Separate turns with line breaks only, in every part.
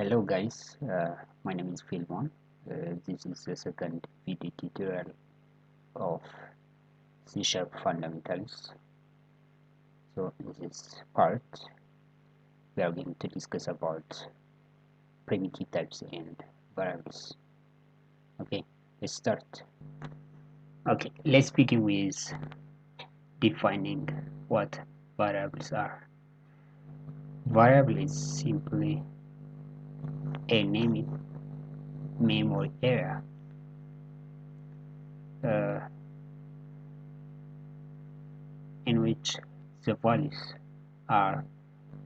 Hello guys, my name is Philmon. This is the second video tutorial of C# fundamentals. So in this part, we are going to discuss about primitive types and variables. Okay, let's start. Okay, let's begin with defining what variables are. Variable is simply a named memory area in which the values are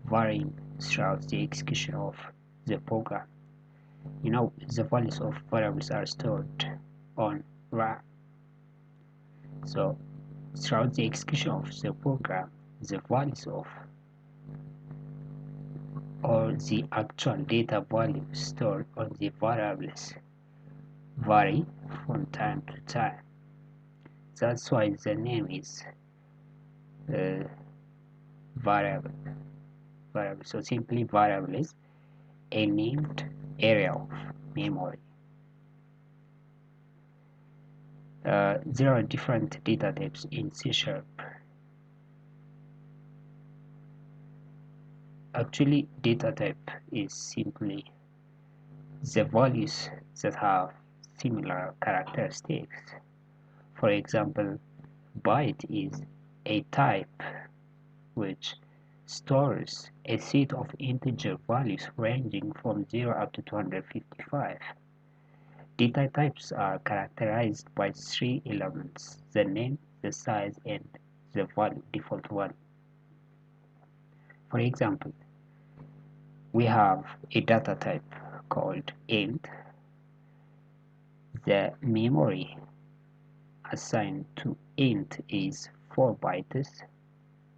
varying throughout the execution of the program. The values of variables are stored on RAM. So throughout the execution of the program, the values of or the actual data values stored on the variables vary from time to time. That's why the name is variable. So simply variable is a named area of memory. There are different data types in C#. Actually, data type is simply the values that have similar characteristics. For example, byte is a type which stores a set of integer values ranging from 0 up to 255. Data types are characterized by three elements: the name, the size, and the value, default value. For example, we have a data type called int. The memory assigned to int is 4 bytes,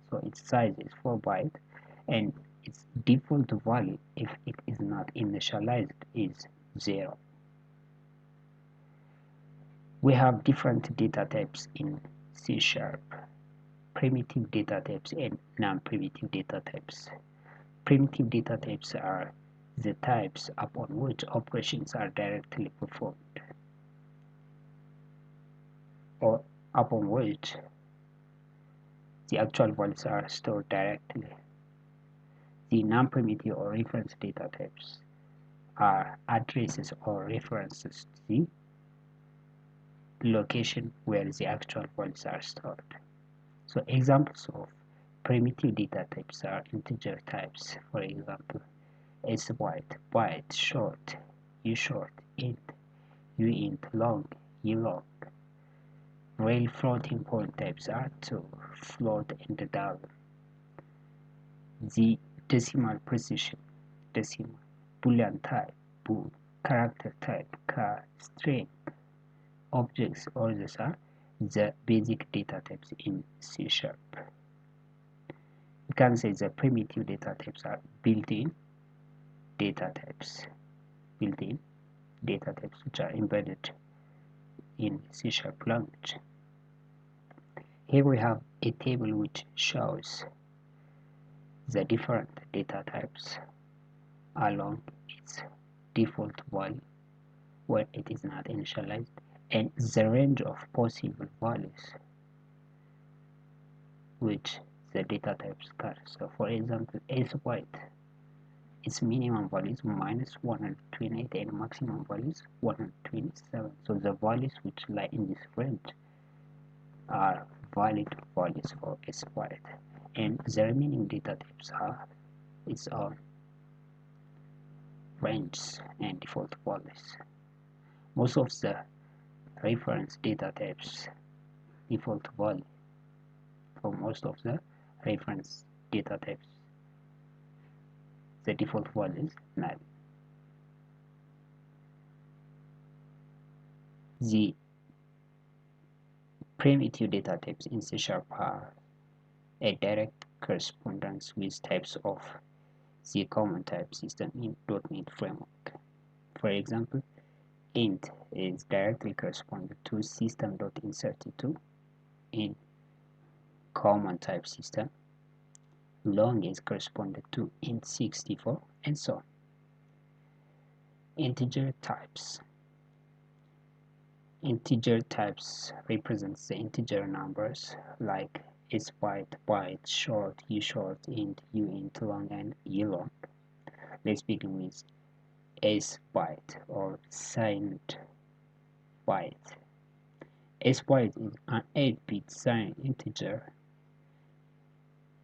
so its size is 4 bytes, and its default value, if it is not initialized, is 0. We have different data types in C#: primitive data types and non-primitive data types. Primitive data types are the types upon which operations are directly performed, or upon which the actual values are stored directly. The non-primitive or reference data types are addresses or references to the location where the actual values are stored. So examples of primitive data types are integer types. For example, byte, short, ushort, int, uint, long, ulong. Real floating point types are to float and double. The decimal precision, decimal, boolean type, bool, character type, char, string, objects, or these are the basic data types in C#. You can say the primitive data types are built-in data types. Built-in data types which are embedded in C# language. Here we have a table which shows the different data types along its default value where it is not initialized, and the range of possible values which the data types carry. So for example, byte, its minimum value is -128 and maximum value is 127. So the values which lie in this range are valid values for byte, and the remaining data types have its own ranges and default values. Most of the reference data types default value for most of the reference data types, the default value is null. The primitive data types in C# have a direct correspondence with types of the common type system in .NET framework. For example, int is directly corresponding to system.in32 in common type system. Long is corresponded to int64, and so on. Integer types. Integer types represents the integer numbers like s byte, byte, short, u short, int, u int, long, and u long. Let's begin with s byte or signed byte. S byte is an 8-bit signed integer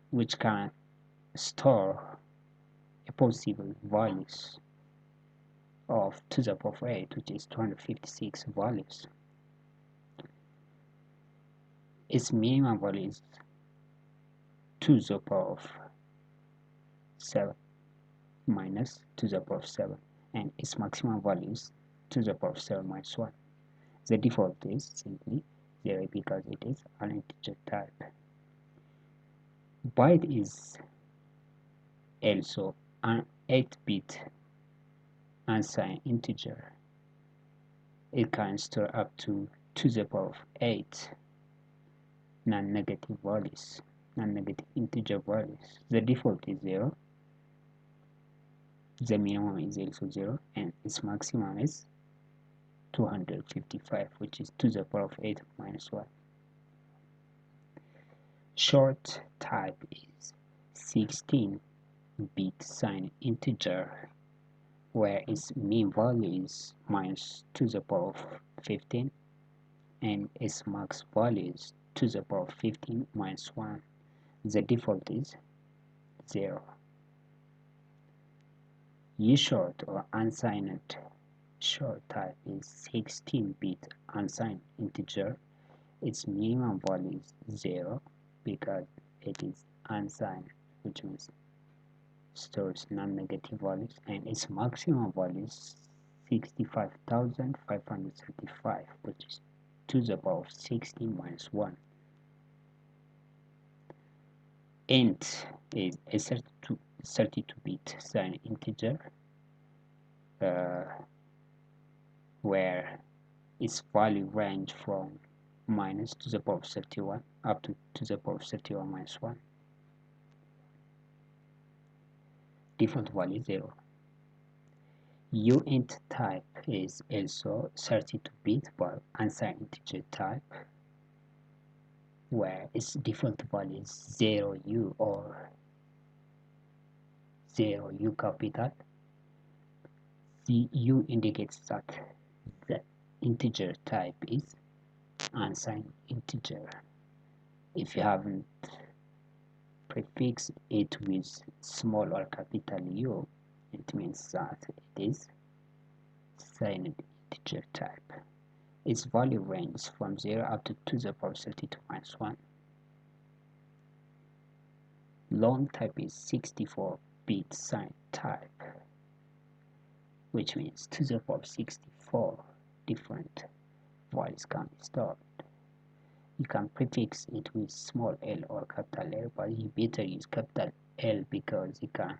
which can store a possible values of 2 to the power of 8, which is 256 values. Its minimum value is 2 to the power of 7 minus 2 to the power of 7, and its maximum value is 2 to the power of 7 minus 1. The default is simply 0 because it is an integer type. Byte is also an 8-bit unsigned integer. It can store up to 2 to the power of 8 non-negative values, non-negative integer values. The default is 0, the minimum is also 0, and its maximum is 255, which is 2 to the power of 8 minus 1. Short type is 16-bit signed integer where its mean value is minus 2 to the power of 15 and its max value is 2 to the power of 15 minus 1. The default is 0. U short or unsigned short type is 16-bit unsigned integer. Its minimum value is 0 because it is unsigned, which means stores non-negative values, and its maximum value is 65,535, which is 2 to the power of 16 minus 1. Int is a 32-bit signed integer where its value range from minus 2 to the power of 31 up to 2 to the power of 31 minus 1. Default value 0. Uint type is also 32-bit but unsigned integer type where its default value is 0u or 0u capital. The u indicates that the integer type is unsigned integer. If you haven't prefixed it with small or capital U, it means that it is signed integer type. Its value ranges from 0 up to 2 to the power of 32 minus 1. Long type is 64-bit signed type, which means 2 to the power of 64 different values can be stored. You can prefix it with small l or capital L, but you better use capital L because you can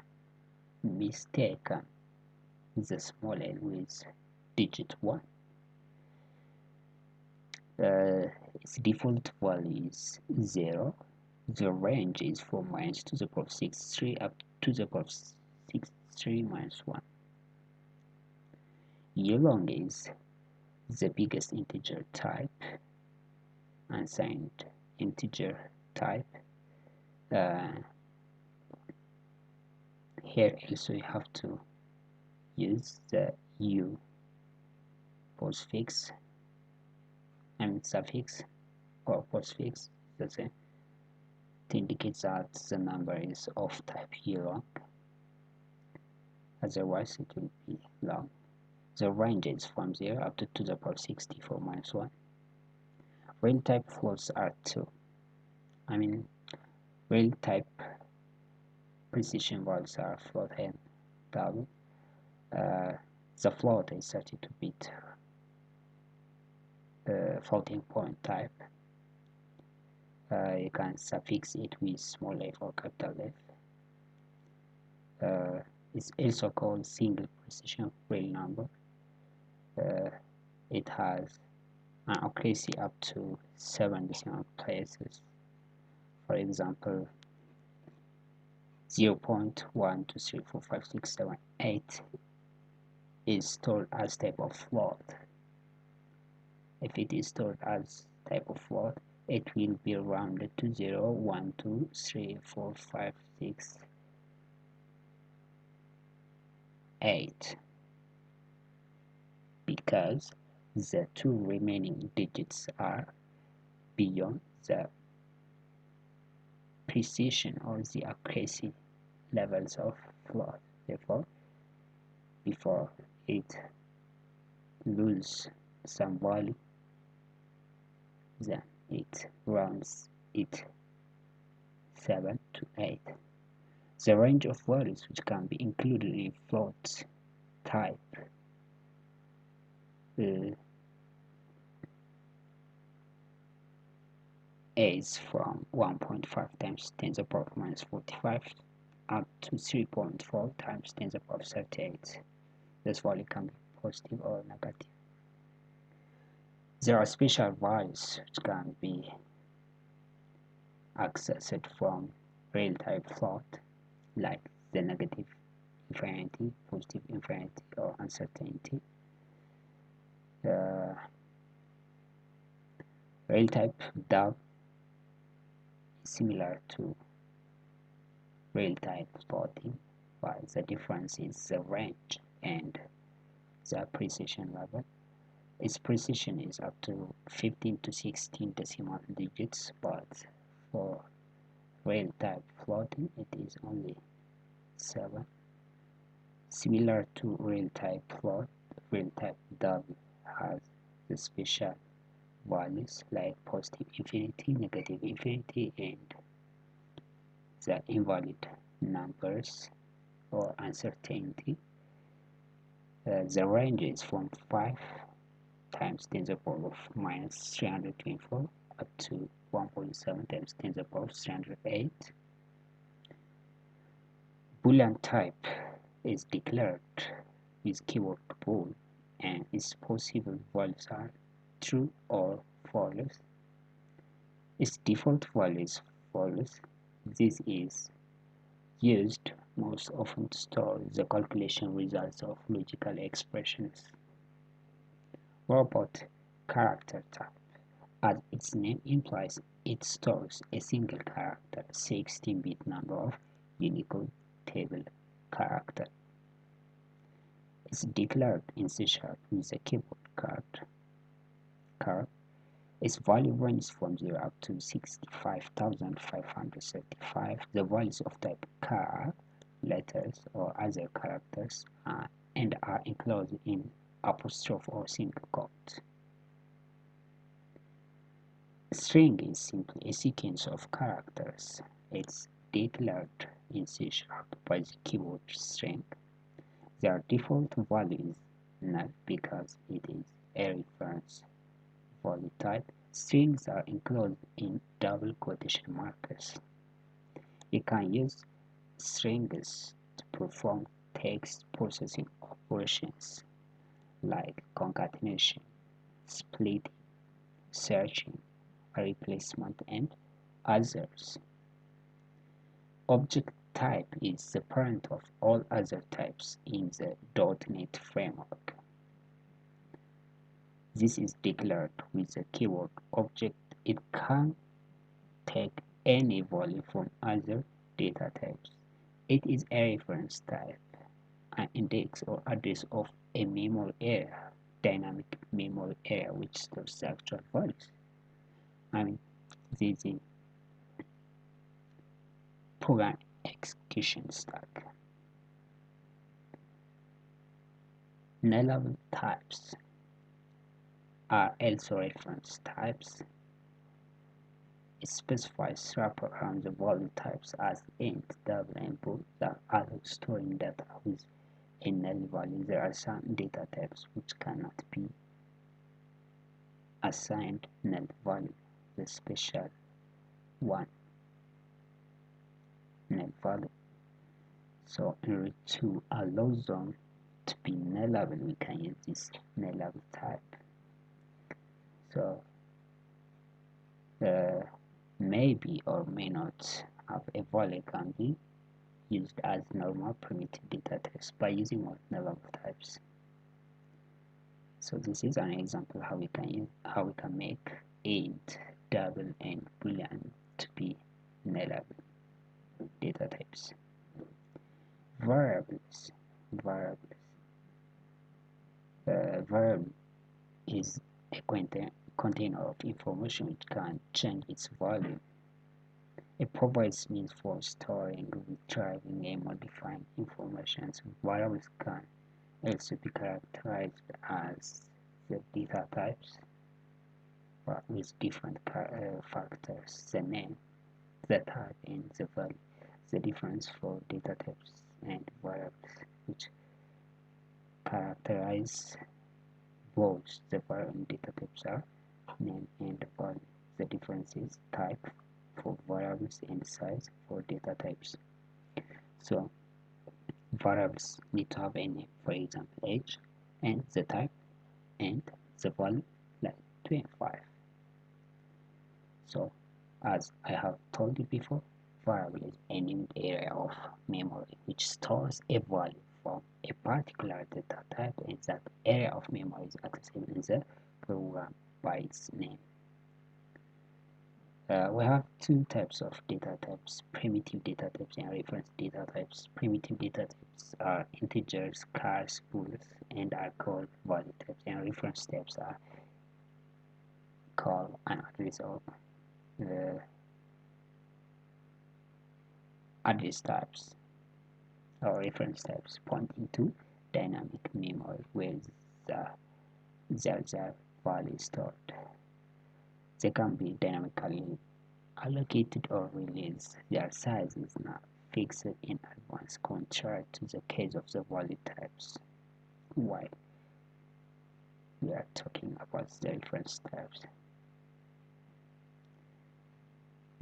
mistake the small l with digit 1. Its default value is 0. The range is from minus 2 to the power of 63 up to the power of 63 minus 1. U-long is the biggest integer type, unsigned integer type. Here also you have to use the u postfix and suffix or postfix, that's it. It indicates that the number is of type u-long, otherwise it will be long. The range is from 0 up to 2 to the power of 64 minus 1. Real type floats are 2. Real type precision values are float and double. The float is 32-bit floating point type. You can suffix it with small f or capital F. It's also called single precision real number. It has an accuracy up to 7 decimal places. For example, 0.1234567 8 is stored as type of float. If it is stored as type of float, it will be rounded to 0, 1, 2, 3, 4, 5, 6, 8, because the two remaining digits are beyond the precision or the accuracy levels of float. Therefore, before it loses some value, then it rounds it 7 to 8. The range of values which can be included in float type is from 1.5 times 10 to the power minus 45 up to 3.4 times 10 to the power 38. This value can be positive or negative. There are special values which can be accessed from real type float, like the negative infinity, positive infinity, or uncertainty. Real type dub is similar to real type floating, but the difference is the range and the precision level. Its precision is up to 15 to 16 decimal digits, but for real type floating it is only 7. Similar to real type float, real type dub has the special values like positive infinity, negative infinity, and the invalid numbers or uncertainty. The range is from 5 times 10 to the power of minus 324 up to 1.7 times 10 to the power of 308. Boolean type is declared with keyword bool, and its possible values are true or false. Its default value is false. This is used most often to store the calculation results of logical expressions. What about character type? As its name implies, it stores a single character, 16-bit number of Unicode table character. It's declared in C# with a keyboard card. Its value ranges from 0 up to 65,535. The values of type char, letters, or other characters and are enclosed in apostrophe or single quote. String is simply a sequence of characters. It's declared in C# by the keyword string. Their default value is null because it is a reference value type. Strings are enclosed in double quotation markers. You can use strings to perform text processing operations like concatenation, splitting, searching, replacement, and others. Object type is the parent of all other types in the .NET framework. This is declared with the keyword object. It can take any value from other data types. It is a reference type, an index or address of a memory area, dynamic memory area which stores the actual values. This is program execution stack. Nullable types are also reference types. It specifies wraparound the value types as int, double, and bool that allow storing data with a null value. There are some data types which cannot be assigned null value. The special one null value. So in order to allow them to be nullable, we can use this nullable type. So maybe or may not have a value can be used as normal primitive data types by using nullable types. So this is an example how we can make int, double, and boolean to be nullable data types. Variables. Variable is a container of information which can change its value. It provides means for storing, retrieving, and modifying information. So variables can also be characterized as the data types, but with different factors: the name, the type, and the value. The difference for data types and variables, which characterize both the variable and data types, are name and value. The difference is type for variables and size for data types. So variables need to have a name, for example age, and the type and the value like 2 and 5. So as I have told you before, variable is a named area of memory which stores a value from a particular data type, and that area of memory is accessible in the program by its name. We have two types of data types: primitive data types and reference data types. Primitive data types are integers, chars, bools, and are called value types, and reference types are called an address or address types or reference types, pointing to dynamic memory where the value is stored. They can be dynamically allocated or released. Their size is not fixed in advance, contrary to the case of the value types. While we are talking about the reference types,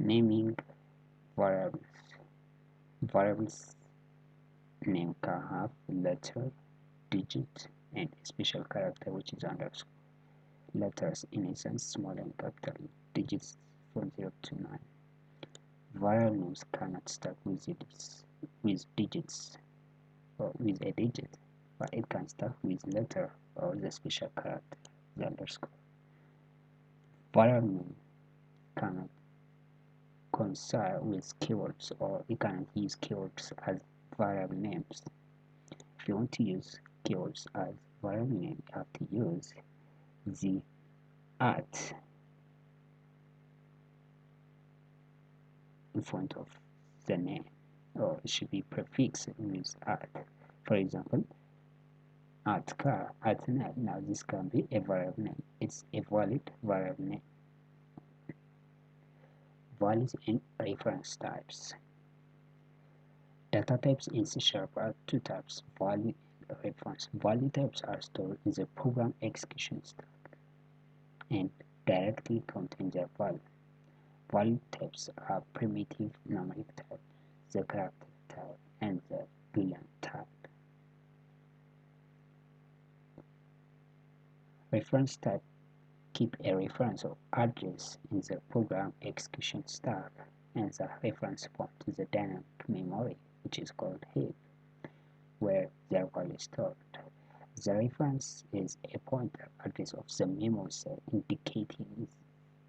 naming variables. Variables name can have letter, digit, and a special character which is underscore. Letters in essence small and capital, digits from 0 to 9. Variable names cannot start with digits or with a digit, but it can start with letter or the special character, the underscore. Variable name cannot coincide with keywords, or you cannot use keywords as variable names. If you want to use keywords as variable name, you have to use the at in front of the name, or it should be prefixed with at. For example, at car, at net. Now this can be a variable name. It's a valid variable name. Values and reference types. Data types in C# are two types: value and reference. Value types are stored in the program execution stack and directly contain their value. Value types are primitive numeric type, the character type, and the boolean type. Reference type keep a reference or address in the program execution stack, and the reference point to the dynamic memory, which is called heap, where their value is stored. The reference is a pointer address of the memory cell indicating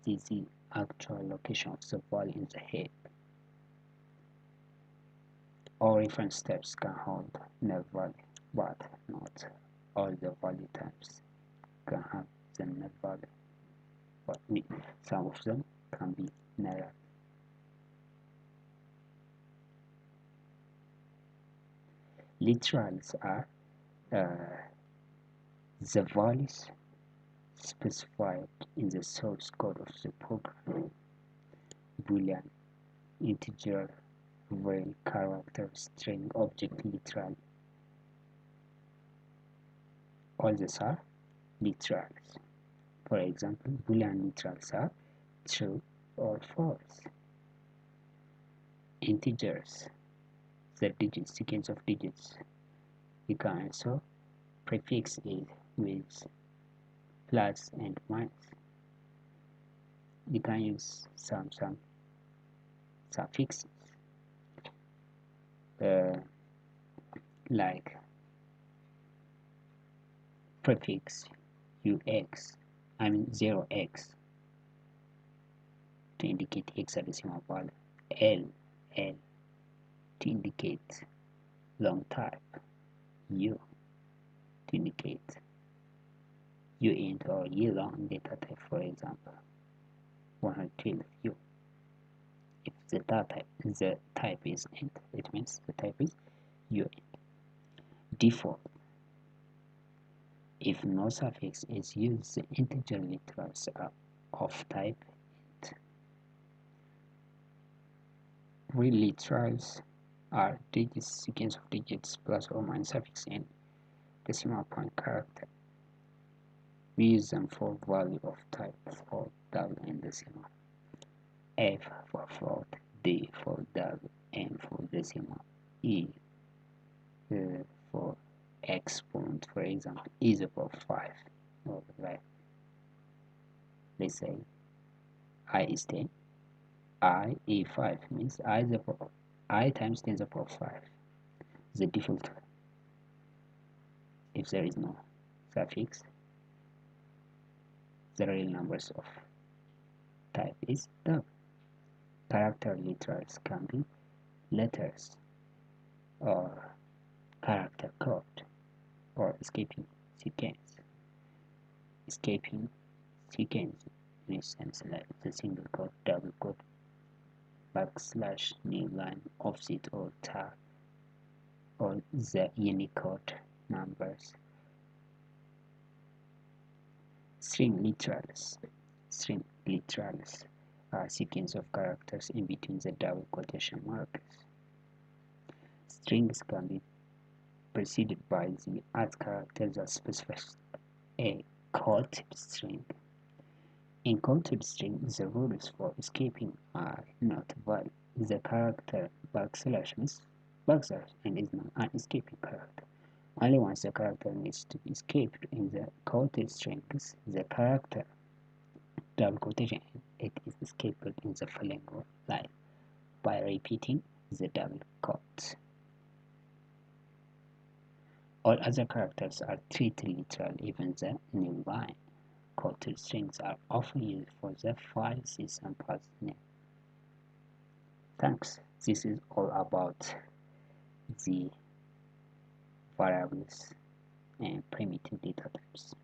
the actual location of the value in the heap. All reference types can hold null value, but not all the value types can have the null value, but some of them can be null. Literals are the values specified in the source code of the program: boolean, integer, array, character, string, object, literal. All these are literals. For example, boolean literals are true or false. Integers, the digits, sequence of digits. You can also prefix it with plus and minus. You can use some suffixes like prefix UX, 0x to indicate hexadecimal value, L to indicate long type, U to indicate uint or year-long data type, for example, 112 U. If the type is int, it means the type is uint. Default. If no suffix is used, the integer literals are of type int. Real literals are digits, sequence of digits plus or minus suffix and decimal point character. We use them for value of type for double and decimal. F for float, D for double, M for decimal, E for exponent, for example, is above 5 or like, let's say I is 10, I E5 means I times 10 is above 5. The default, if there is no suffix, the real numbers of type is double. Character literals can be letters or character code or escaping sequence. Escaping sequence in a sense like the single quote, double quote, backslash, new line, offset or tab, or the Unicode numbers. String literals. String literals are sequence of characters in between the double quotation marks. Strings can be preceded by the @ character that specifies a quoted string. In quoted string, the rules for escaping are not valid. The character backslash means backslash and is not an escaping character. Only once the character needs to be escaped in the quoted strings, the character double quotation, it is escaped in the following line by repeating the double quotes. All other characters are treated literal, even the new line. Quoted strings are often used for the file system path name. Thanks. This is all about the variables and primitive data types.